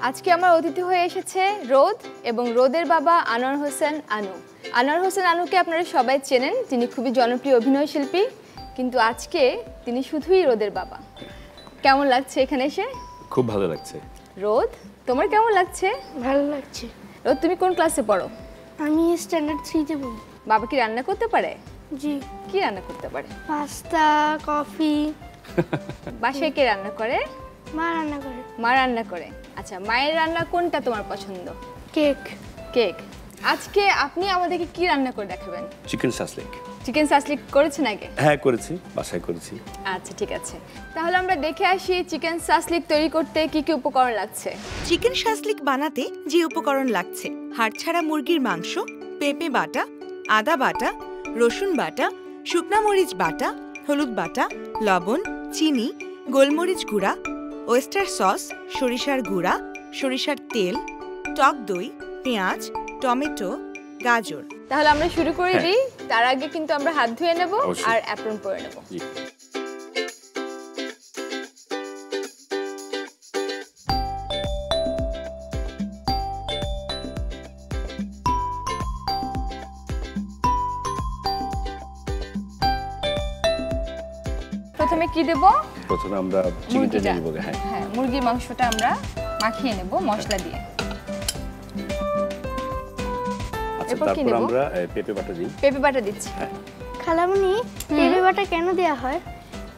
আজকে আমার অতিথি হয়ে এসেছে রোদ এবং রোদের বাবা আনোয়ার হোসেন আনু। আনোয়ার হোসেন আনুকে আপনারা সবাই চেনেন, তিনি খুবই জনপ্রিয় অভিনয় শিল্পী, কিন্তু আজকে তিনি শুধুই রোদের বাবা। কেমন লাগছে এখানে এসে? খুব ভালো লাগছে। রোদ, তোমার কেমন লাগছে? ভালো লাগছে। রোদ, তুমি কোন ক্লাসে পড়ো? আমি স্ট্যান্ডার্ড 3-তে পড়ি। বাবা কি রান্না করতে পারে? জি। কি রান্না করতে পারে? Pasta, coffee. বাসায় কে রান্না করে? মা রান্না করে। মা রান্না করে। আচ্ছা, মায়ের রান্না কোনটা তোমার পছন্দ? কেক। কেক। আজকে আপনি আমাদেরকে কি রান্না করে দেখাবেন? Chicken shashlik. চিকেন সাসলিক করেছেন আগে? হ্যাঁ করেছি, বাসায় করেছি। আচ্ছা ঠিক আছে, তাহলে আমরা দেখে আসি চিকেন সাসলিক তৈরি করতে কি কি উপকরণ লাগছে। চিকেন সাসলিক বানাতে যে উপকরণ লাগছে: হাড়ছাড়া মুরগির মাংস, পেঁপে বাটা, আদা বাটা, রসুন বাটা, শুকনা মরিচ বাটা, হলুদ বাটা, লবণ, চিনি, গোলমরিচ গুঁড়া, ওয়েস্টার সস, সরিষার গুঁড়া, সরিষার তেল, টক দই, পেঁয়াজ, টমেটো, গাজর। তাহলে আমরা শুরু করে দিই। তার আগে কিন্তু আমরা হাত ধুয়ে নেব আর অ্যাপ্রন পরে নেব। প্রথমে কি দেব? প্রথমে আমরা চিকেনটা নিয়ে নেব। হ্যাঁ, মুরগির মাংসটা আমরা মাখিয়ে নেব মশলা দিয়ে। আচ্ছা, তারপর আমরা পেঁপে বাটা দিই। পেঁপে বাটা দিচ্ছি। হ্যাঁ। খালামণি, পেঁপে বাটা কেন দেয়া হয়?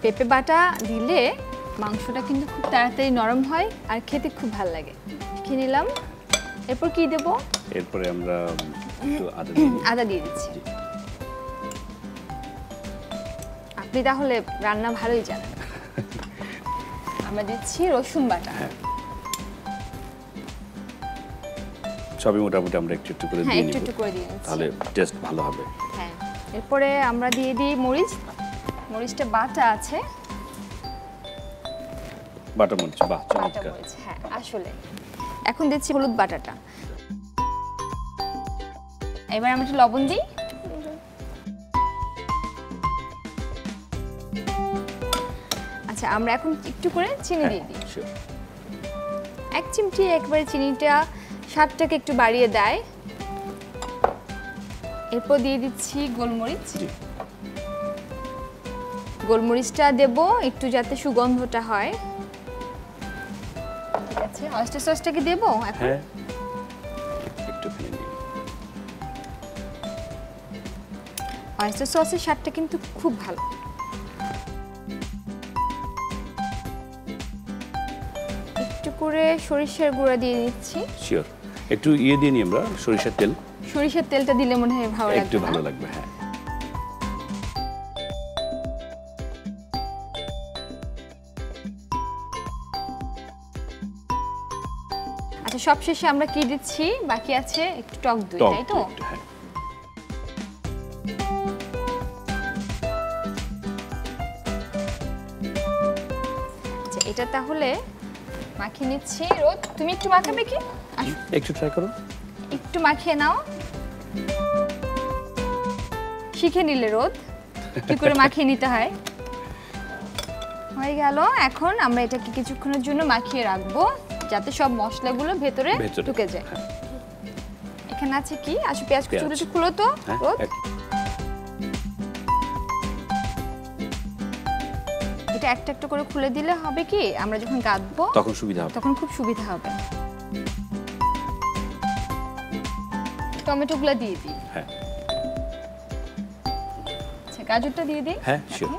পেঁপে বাটা দিলে মাংসটা কিন্তু খুব তাড়াতাড়ি নরম হয় আর খেতে খুব ভালো লাগে। খেয়ে নিলাম। এরপর কি দেব? এরপরে আমরা একটু আদা দিয়ে দিচ্ছি। আপনি তাহলে রান্না ভালোই জানেন। আমরা দিচ্ছি রসুন বাটা। সবই মোটামুটি আমরা একটু একটু করে দিয়ে নিব। একটু করে দিয়ে নিচ্ছি, তাহলে টেস্ট ভালো হবে। হ্যাঁ। এরপরে আমরা দিয়ে দিই মরিচ। মরিচটা বাটা আছে। বাটা মরিচ, বাহ চমৎকার। হ্যাঁ, আসলে এখন দিচ্ছি হলুদ বাটাটা। এবার আমরা একটু লবণ দিই। আচ্ছা, আমরা এখন একটু করে চিনি দিয়ে দিই। 1 চিমটি একবারে চিনিটা স্বাদটাকে একটু বাড়িয়ে দেয়। এরপর দিয়ে দিচ্ছি গোলমরিচ। গোলমরিচটা দেব একটু যাতে সুগন্ধটা হয়। ঠিক আছে, অয়েস্টার সসটা কি দেব এখন? হ্যাঁ, একটুখানি দিই। অয়েস্টার সসের স্বাদটা কিন্তু খুব ভালো। একটু করে সরিষার গুঁড়া দিয়ে দিচ্ছি। শিওর, একটু দিয়ে নিই আমরা সরিষার তেল। সরিষার তেলটা দিলে মনে হয় ভালো লাগবে। একটু ভালো লাগবে, হ্যাঁ। আচ্ছা, সবশেষে আমরা কি দিচ্ছি? বাকি আছে একটু টক দই, তাই তো? হ্যাঁ। আচ্ছা, এটা তাহলে মাখিয়ে নিচ্ছি। রোদ, তুমি একটু মাখাবে কি? একটু ট্রাই করো। একটু মাখিয়ে নাও। শিখে নিলে রোদ কি করে মাখিয়ে নিতে হয়। হয়ে গেল। এখন আমরা এটাকে কিছুক্ষণের জন্য মাখিয়ে রাখবো যাতে সব মশলাগুলো ভেতরে ঢুকে যায়। এখানে আছে কি? আসলে পেঁয়াজ কুচিগুলো একটু খুলো তো রোদ। এটা একটা একটা করে খুলে দিলে হবে কি, আমরা যখন কাটবো তখন সুবিধা হবে, তখন খুব সুবিধা হবে। টমেটোগুলো দিয়ে দিই। হ্যাঁ। আচ্ছা, গাজরটা দিয়ে দিই। হ্যাঁ, শিওর।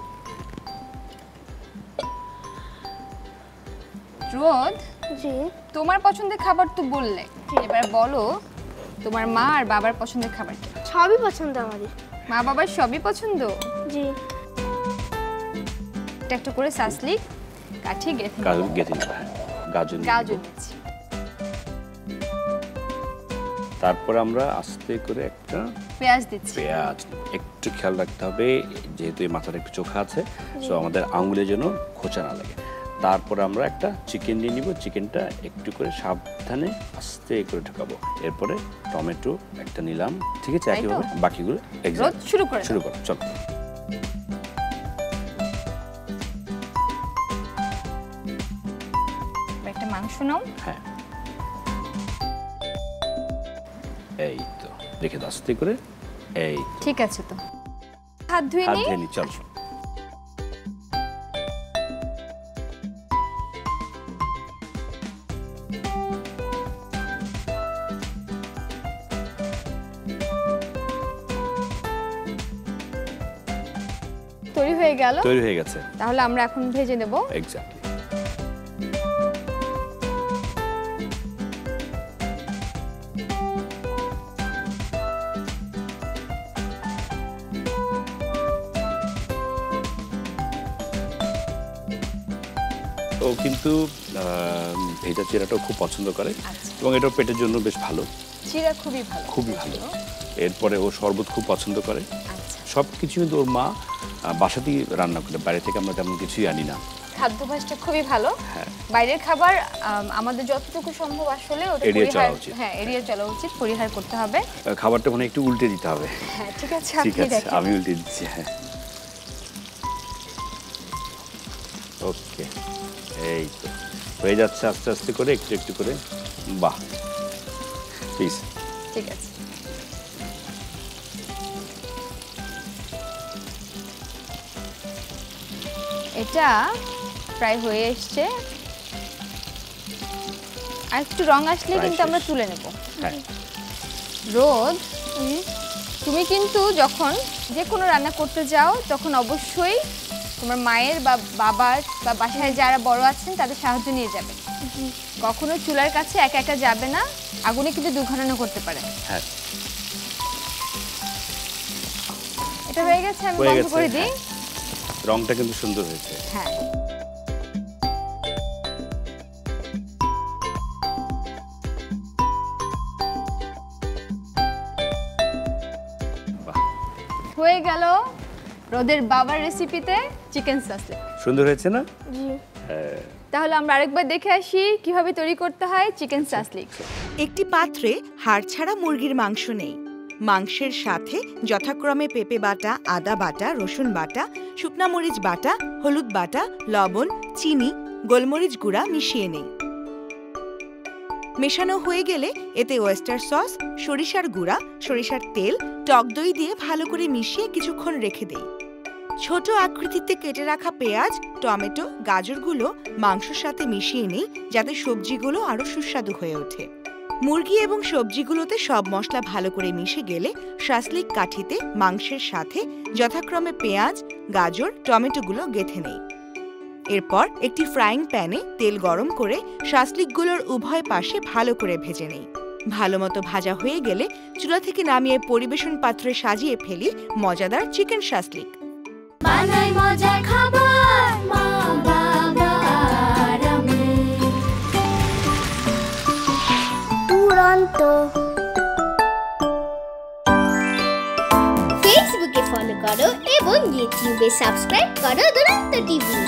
রোদ, জি। তোমার পছন্দের খাবার তো বললে, এবার বলো তোমার মা আর বাবার পছন্দের খাবার কি? সবই পছন্দ আমাদের। মা বাবার সবই পছন্দ? জি। একটা করে সাসলিক কাঠি গেঁথে গাজর দিচ্ছি। তারপর আমরা আস্তে করে একটা পেঁয়াজ দিচ্ছি। পেঁয়াজ একটু খেয়াল রাখতে হবে, যেহেতু এই মাথাটা একটু চোখা আছে, সো আমাদের আঙুলে যেন খোঁচা না লাগে। তারপর আমরা একটা চিকেন নিয়ে নিব। চিকেনটা একটু করে সাবধানে আস্তে করে ঢোকাবো। এরপরে টমেটো একটা নিলাম। ঠিক আছে, একইভাবে বাকিগুলো শুরু করো। চলো। একটা মাংস নাও। হ্যাঁ, এই তো রেখে দাও আস্তে করে, এই ঠিক আছে। তো হাত ধুয়ে নি, চল। তৈরি হয়ে গেল, তৈরি হয়ে গেছে। তাহলে আমরা এখন ভেজে নেব। এক্স্যাক্টলি। ও কিন্তু ভেজা চিড়াটাও খুব পছন্দ করে এবং এটা পেটের জন্য বেশ ভালো। চিড়া খুবই ভালো, খুবই ভালো। এরপরে ও শরবত খুব পছন্দ করে। সব কিছু কিন্তু ওর মা বাসাতেই রান্না করে, বাইরে থেকে আমরা তেমন কিছুই আনি না। খাদ্যাভ্যাসটা খুবই ভালো। বাইরের খাবার আমাদের যতটুকু সম্ভব আসলে এড়িয়ে চলা উচিত। হ্যাঁ, এড়িয়ে চলা উচিত, পরিহার করতে হবে। খাবারটা মানে একটু উল্টে দিতে হবে। হ্যাঁ, ঠিক আছে, ঠিক আছে, আমি উল্টে দিচ্ছি। হ্যাঁ, ওকে, এই তো হয়ে যাচ্ছে আস্তে আস্তে করে, একটু একটু করে। বাহ, প্লিজ। ঠিক আছে। এটা প্রায় হয়ে এসছে, আর একটু রং আসলে কিন্তু আমরা তুলে নেব। রোদ, তুমি কিন্তু যখন যে কোনো রান্না করতে যাও তখন অবশ্যই তোমার মায়ের বা বাবার বা বাসায় যারা বড় আছেন তাদের সাহায্য নিয়ে যাবে। কখনো চুলার কাছে একা একা যাবে না, আগুনে কিন্তু দুর্ঘটনা করতে পারে। হ্যাঁ, এটা হয়ে গেছে, আমি বন্ধ করে দিই। রংটা কিন্তু সুন্দর হয়েছে। হ্যাঁ, হয়ে গেল রোদের বাবার রেসিপিতে চিকেন সাসলিক। সুন্দর হয়েছে না? জি। তাহলে আমরা আরেকবার দেখে আসি কিভাবে তৈরি করতে হয় চিকেন সাসলিক। একটি পাত্রে হাড় ছাড়া মুরগির মাংস নেই। মাংসের সাথে যথাক্রমে পেঁপে বাটা, আদা বাটা, রসুন বাটা, শুকনা মরিচ বাটা, হলুদ বাটা, লবণ, চিনি, গোলমরিচ গুঁড়া মিশিয়ে নেই। মেশানো হয়ে গেলে এতে ওয়েস্টার সস, সরিষার গুঁড়া, সরিষার তেল, টক দই দিয়ে ভালো করে মিশিয়ে কিছুক্ষণ রেখে দেই। ছোট আকৃতিতে কেটে রাখা পেঁয়াজ, টমেটো, গাজরগুলো মাংসের সাথে মিশিয়ে নেই যাতে সবজিগুলো আরও সুস্বাদু হয়ে ওঠে। মুরগি এবং সবজিগুলোতে সব মশলা ভালো করে মিশে গেলে সাসলিক কাঠিতে মাংসের সাথে যথাক্রমে পেঁয়াজ, গাজর, টমেটোগুলো গেঁথে নেই। এরপর একটি ফ্রাইং প্যানে তেল গরম করে সাসলিকগুলোর উভয় পাশে ভালো করে ভেজে নেই। ভালোমতো ভাজা হয়ে গেলে চুলা থেকে নামিয়ে পরিবেশন পাত্রে সাজিয়ে ফেলি মজাদার চিকেন সাসলিক। বানাই মজার খাবার মা বাবার আমি। দুরন্ত। ফেসবুকে ফলো করো এবং ইউটিউবে সাবস্ক্রাইব করো দুরন্ত টিভি।